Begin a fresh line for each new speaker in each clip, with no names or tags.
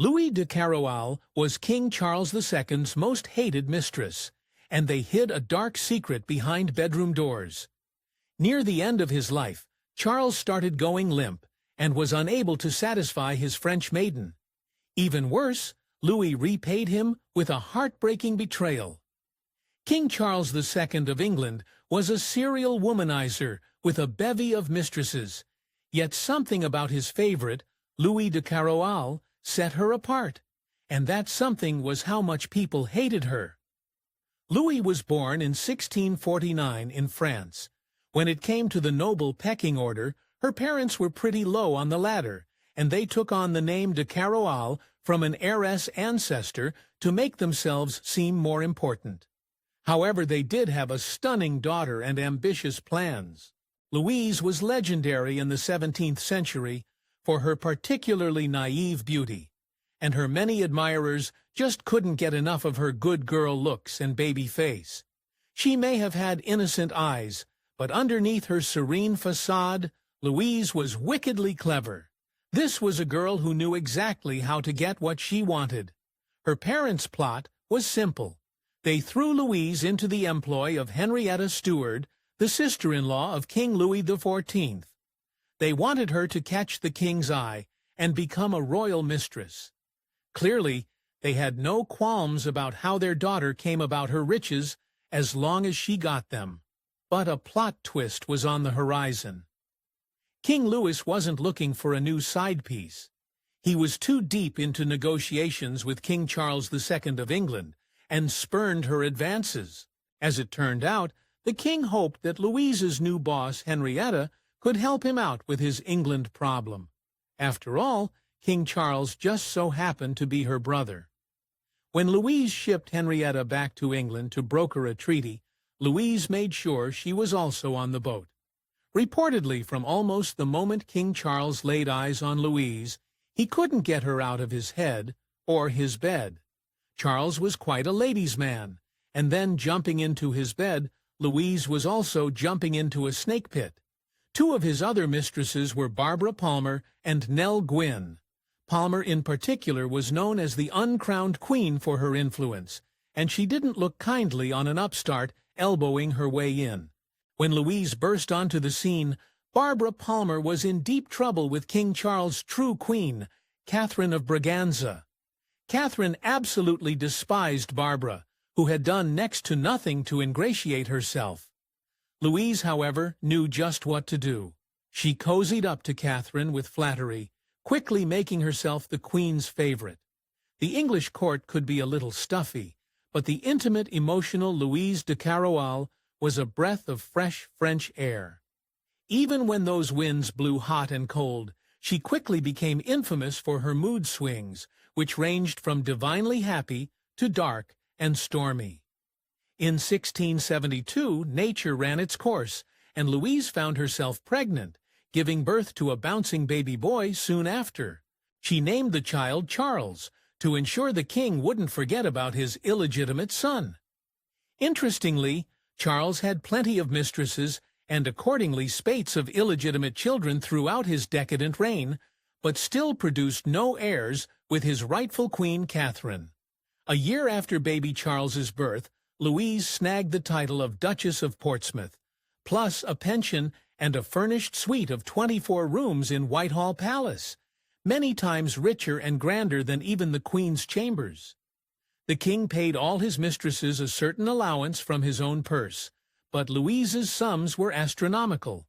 Louise de Kérouaille was King Charles II's most hated mistress, and they hid a dark secret behind bedroom doors. Near the end of his life, Charles started going limp and was unable to satisfy his French maiden. Even worse, Louis repaid him with a heartbreaking betrayal. King Charles II of England was a serial womanizer with a bevy of mistresses, yet something about his favorite, Louise de Kérouaille, set her apart, and that something was how much people hated her. Louis was born in 1649 in France. When it came to the noble pecking order, her parents were pretty low on the ladder, and they took on the name de Kérouaille from an heiress ancestor to make themselves seem more important. However, they did have a stunning daughter and ambitious plans. Louise was legendary in the 17th century for her particularly naive beauty, and her many admirers just couldn't get enough of her good girl looks and baby face. She may have had innocent eyes, but underneath her serene facade, Louise was wickedly clever. This was a girl who knew exactly how to get what she wanted. Her parents' plot was simple. They threw Louise into the employ of Henrietta Stuart, the sister-in-law of King Louis XIV. They wanted her to catch the king's eye and become a royal mistress. Clearly, they had no qualms about how their daughter came about her riches as long as she got them. But a plot twist was on the horizon. King Louis wasn't looking for a new side piece. He was too deep into negotiations with King Charles II of England and spurned her advances. As it turned out, the king hoped that Louise's new boss, Henrietta, could help him out with his England problem. After all, King Charles just so happened to be her brother. When Louise shipped Henrietta back to England to broker a treaty, Louise made sure she was also on the boat. Reportedly, from almost the moment King Charles laid eyes on Louise, he couldn't get her out of his head or his bed. Charles was quite a ladies' man, and then jumping into his bed, Louise was also jumping into a snake pit. Two of his other mistresses were Barbara Palmer and Nell Gwynn. Palmer in particular was known as the uncrowned queen for her influence, and she didn't look kindly on an upstart elbowing her way in. When Louise burst onto the scene, Barbara Palmer was in deep trouble with King Charles' true queen, Catherine of Braganza. Catherine absolutely despised Barbara, who had done next to nothing to ingratiate herself. Louise, however, knew just what to do. She cozied up to Catherine with flattery, quickly making herself the queen's favorite. The English court could be a little stuffy, but the intimate, emotional Louise de Kérouaille was a breath of fresh French air. Even when those winds blew hot and cold, she quickly became infamous for her mood swings, which ranged from divinely happy to dark and stormy. In 1672, nature ran its course, and Louise found herself pregnant, giving birth to a bouncing baby boy soon after. She named the child Charles, to ensure the king wouldn't forget about his illegitimate son. Interestingly, Charles had plenty of mistresses and accordingly spates of illegitimate children throughout his decadent reign, but still produced no heirs with his rightful queen Catherine. A year after baby Charles's birth, Louise snagged the title of Duchess of Portsmouth, plus a pension and a furnished suite of 24 rooms in Whitehall Palace, many times richer and grander than even the Queen's chambers. The king paid all his mistresses a certain allowance from his own purse, but Louise's sums were astronomical.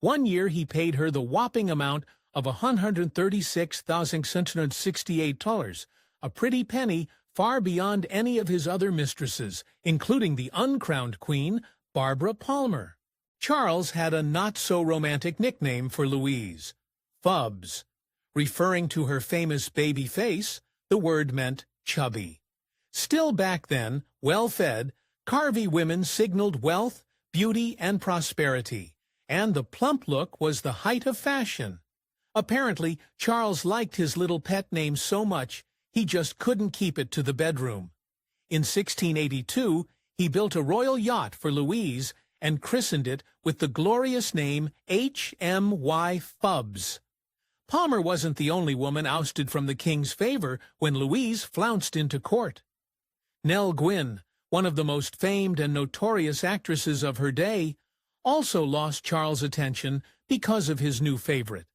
One year he paid her the whopping amount of $136,668, a pretty penny far beyond any of his other mistresses, including the uncrowned queen, Barbara Palmer. Charles had a not-so-romantic nickname for Louise, Fubs. Referring to her famous baby face, the word meant chubby. Still back then, well-fed, carvy women signaled wealth, beauty, and prosperity, and the plump look was the height of fashion. Apparently, Charles liked his little pet name so much, he just couldn't keep it to the bedroom. In 1682, he built a royal yacht for Louise and christened it with the glorious name H.M.Y. Fubs. Palmer wasn't the only woman ousted from the king's favor when Louise flounced into court. Nell Gwynn, one of the most famed and notorious actresses of her day, also lost Charles' attention because of his new favorite.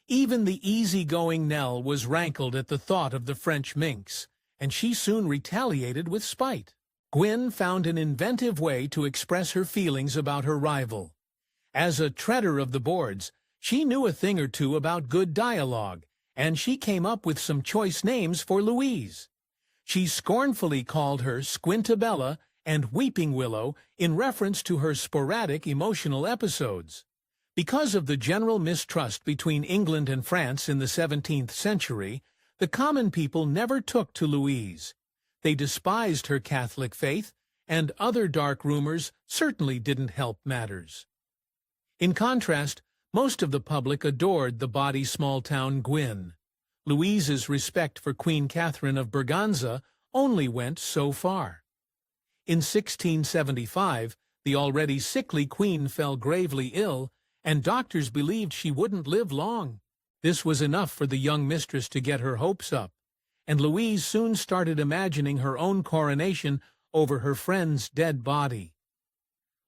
Even the easygoing Nell was rankled at the thought of the French minx, and she soon retaliated with spite. Gwynn found an inventive way to express her feelings about her rival. As a treader of the boards, she knew a thing or two about good dialogue, and she came up with some choice names for Louise. She scornfully called her Squintabella and Weeping Willow in reference to her sporadic emotional episodes. Because of the general mistrust between England and France in the 17th century, the common people never took to Louise. They despised her Catholic faith, and other dark rumors certainly didn't help matters. In contrast, most of the public adored the bawdy small-town Gwynn. Louise's respect for Queen Catherine of Braganza only went so far. In 1675, the already sickly queen fell gravely ill, and doctors believed she wouldn't live long. This was enough for the young mistress to get her hopes up, and Louise soon started imagining her own coronation over her friend's dead body.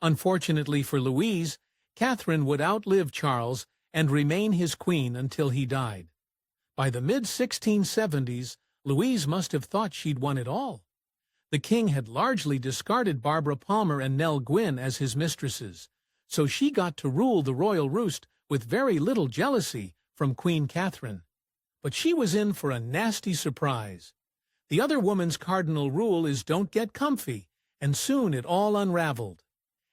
Unfortunately for Louise, Catherine would outlive Charles and remain his queen until he died. By the mid-1670s, Louise must have thought she'd won it all. The king had largely discarded Barbara Palmer and Nell Gwynn as his mistresses, so she got to rule the royal roost with very little jealousy from Queen Catherine. But she was in for a nasty surprise. The other woman's cardinal rule is don't get comfy, and soon it all unraveled.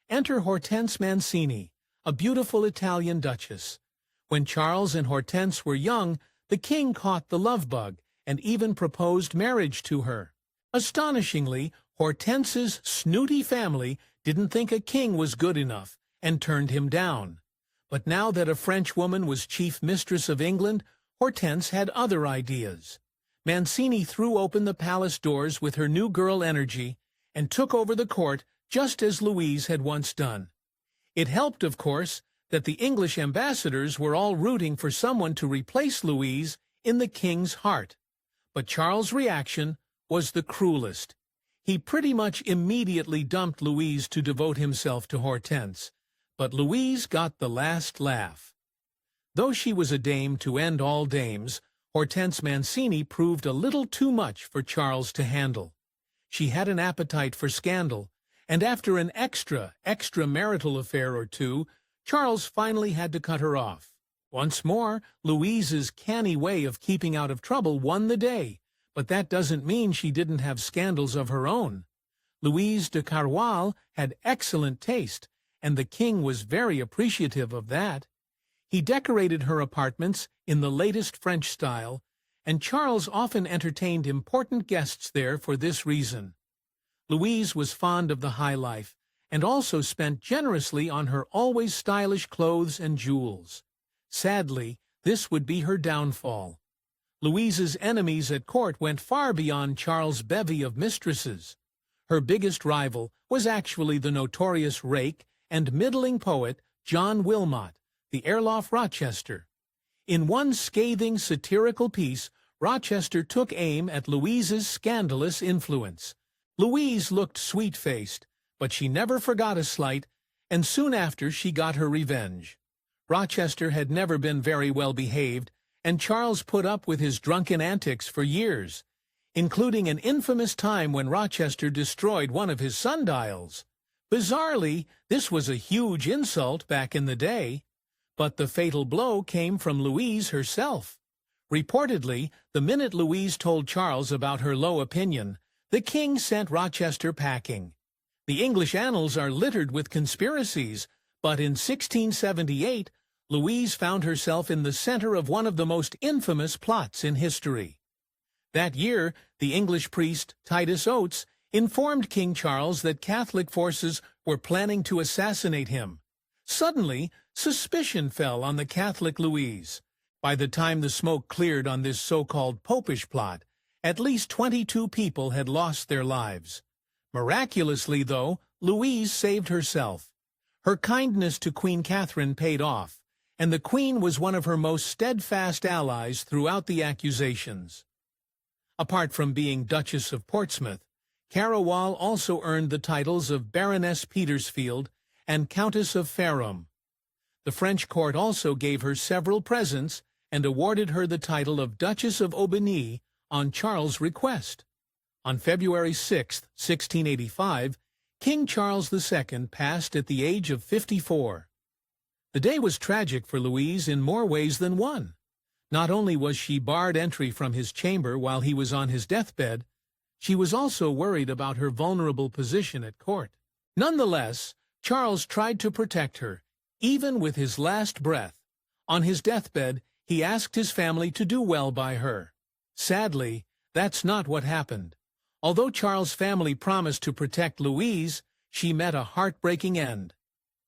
Enter Hortense Mancini, a beautiful Italian duchess. When Charles and Hortense were young, the king caught the love bug and even proposed marriage to her. Astonishingly, Hortense's snooty family didn't think a king was good enough and turned him down. But now that a French woman was chief mistress of England, Hortense had other ideas. Mancini threw open the palace doors with her new girl energy and took over the court just as Louise had once done. It helped, of course, that the English ambassadors were all rooting for someone to replace Louise in the king's heart. But Charles' reaction was the cruelest. He pretty much immediately dumped Louise to devote himself to Hortense, but Louise got the last laugh. Though she was a dame to end all dames, Hortense Mancini proved a little too much for Charles to handle. She had an appetite for scandal, and after an extramarital affair or two, Charles finally had to cut her off. Once more, Louise's canny way of keeping out of trouble won the day, but that doesn't mean she didn't have scandals of her own. Louise de Kérouaille had excellent taste, and the king was very appreciative of that. He decorated her apartments in the latest French style, and Charles often entertained important guests there for this reason. Louise was fond of the high life, and also spent generously on her always stylish clothes and jewels. Sadly, this would be her downfall. Louise's enemies at court went far beyond Charles' bevy of mistresses. Her biggest rival was actually the notorious rake and middling poet John Wilmot, the Earl of Rochester. In one scathing satirical piece, Rochester took aim at Louise's scandalous influence. Louise looked sweet-faced, but she never forgot a slight, and soon after she got her revenge. Rochester had never been very well behaved, and Charles put up with his drunken antics for years, including an infamous time when Rochester destroyed one of his sundials. Bizarrely, this was a huge insult back in the day, but the fatal blow came from Louise herself. Reportedly, the minute Louise told Charles about her low opinion, the king sent Rochester packing. The English annals are littered with conspiracies, but in 1678, Louise found herself in the center of one of the most infamous plots in history. That year, the English priest Titus Oates informed King Charles that Catholic forces were planning to assassinate him. Suddenly, suspicion fell on the Catholic Louise. By the time the smoke cleared on this so-called popish plot, at least 22 people had lost their lives. Miraculously, though, Louise saved herself. Her kindness to Queen Catherine paid off, and the Queen was one of her most steadfast allies throughout the accusations. Apart from being Duchess of Portsmouth, Kérouaille also earned the titles of Baroness Petersfield and Countess of Ferrum. The French court also gave her several presents and awarded her the title of Duchess of Aubigny on Charles' request. On February 6, 1685, King Charles II passed at the age of 54. The day was tragic for Louise in more ways than one. Not only was she barred entry from his chamber while he was on his deathbed, she was also worried about her vulnerable position at court. Nonetheless, Charles tried to protect her, even with his last breath. On his deathbed, he asked his family to do well by her. Sadly, that's not what happened. Although Charles' family promised to protect Louise, she met a heartbreaking end.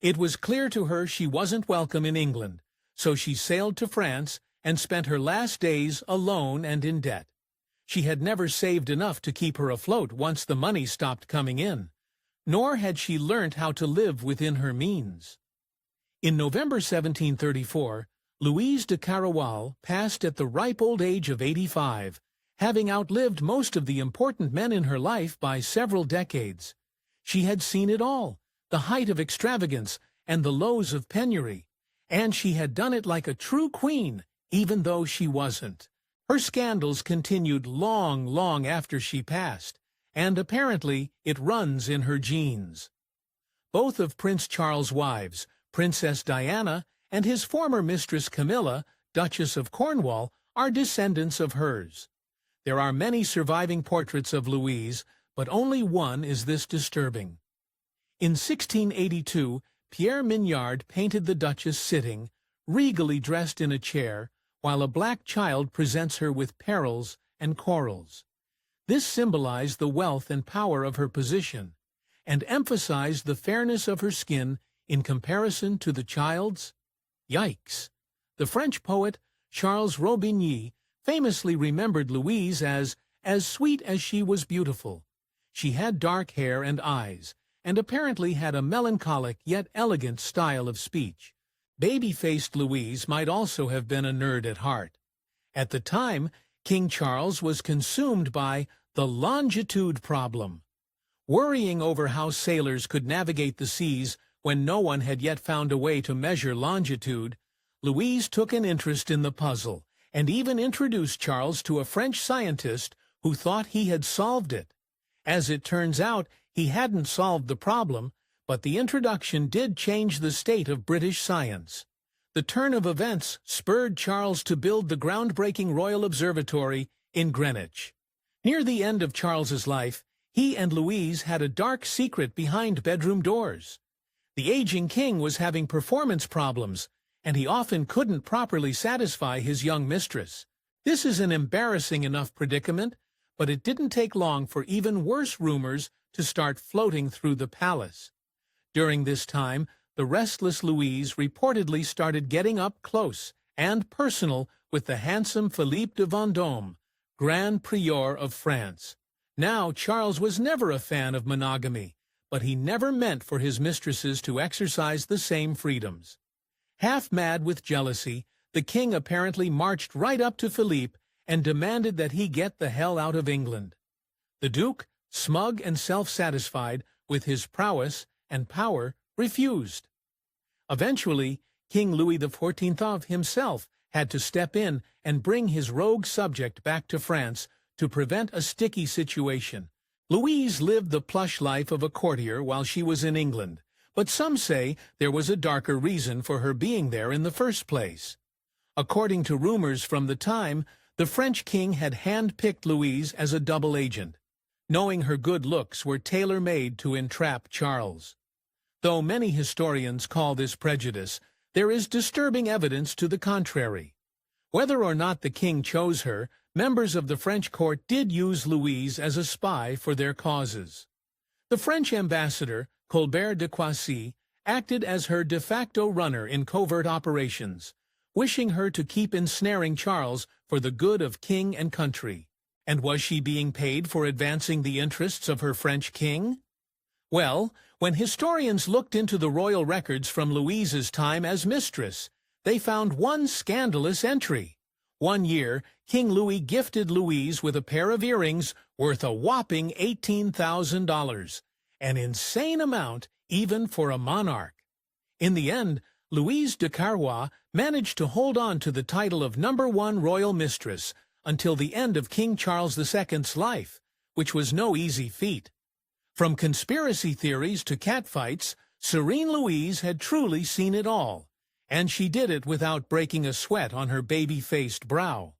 It was clear to her she wasn't welcome in England, so she sailed to France and spent her last days alone and in debt. She had never saved enough to keep her afloat once the money stopped coming in, nor had she learnt how to live within her means. In November 1734, Louise de Kérouaille passed at the ripe old age of 85, having outlived most of the important men in her life by several decades. She had seen it all, the height of extravagance and the lows of penury, and she had done it like a true queen, even though she wasn't. Her scandals continued long after she passed, and apparently it runs in her genes. Both of Prince Charles' wives, Princess Diana and his former mistress Camilla, Duchess of Cornwall, are descendants of hers. There are many surviving portraits of Louise, but only one is this disturbing. In 1682, Pierre Mignard painted the Duchess sitting, regally dressed in a chair, while a black child presents her with perils and corals. This symbolized the wealth and power of her position, and emphasized the fairness of her skin in comparison to the child's. Yikes! The French poet Charles Robigny famously remembered Louise as sweet as she was beautiful. She had dark hair and eyes, and apparently had a melancholic yet elegant style of speech. Baby-faced Louise might also have been a nerd at heart. At the time, King Charles was consumed by the longitude problem. Worrying over how sailors could navigate the seas when no one had yet found a way to measure longitude, Louise took an interest in the puzzle, and even introduced Charles to a French scientist who thought he had solved it. As it turns out, he hadn't solved the problem, but the introduction did change the state of British science. The turn of events spurred Charles to build the groundbreaking Royal Observatory in Greenwich. Near the end of Charles's life, he and Louise had a dark secret behind bedroom doors. The aging king was having performance problems, and he often couldn't properly satisfy his young mistress. This is an embarrassing enough predicament, but it didn't take long for even worse rumors to start floating through the palace. During this time, the restless Louise reportedly started getting up close and personal with the handsome Philippe de Vendôme, Grand Prior of France. Now, Charles was never a fan of monogamy, but he never meant for his mistresses to exercise the same freedoms. Half mad with jealousy, the king apparently marched right up to Philippe and demanded that he get the hell out of England. The Duke, smug and self-satisfied with his prowess and power, refused. Eventually, King Louis XIV himself had to step in and bring his rogue subject back to France to prevent a sticky situation. Louise lived the plush life of a courtier while she was in England, but some say there was a darker reason for her being there in the first place. According to rumors from the time, the French king had hand-picked Louise as a double agent, knowing her good looks were tailor-made to entrap Charles. Though many historians call this prejudice, there is disturbing evidence to the contrary. Whether or not the king chose her, members of the French court did use Louise as a spy for their causes. The French ambassador, Colbert de Croissy, acted as her de facto runner in covert operations, wishing her to keep ensnaring Charles for the good of king and country. And was she being paid for advancing the interests of her French king? Well, when historians looked into the royal records from Louise's time as mistress, they found one scandalous entry. One year, King Louis gifted Louise with a pair of earrings worth a whopping $18,000, an insane amount even for a monarch. In the end, Louise de Kérouaille managed to hold on to the title of #1 royal mistress until the end of King Charles II's life, which was no easy feat. From conspiracy theories to catfights, Serene Louise had truly seen it all, and she did it without breaking a sweat on her baby-faced brow.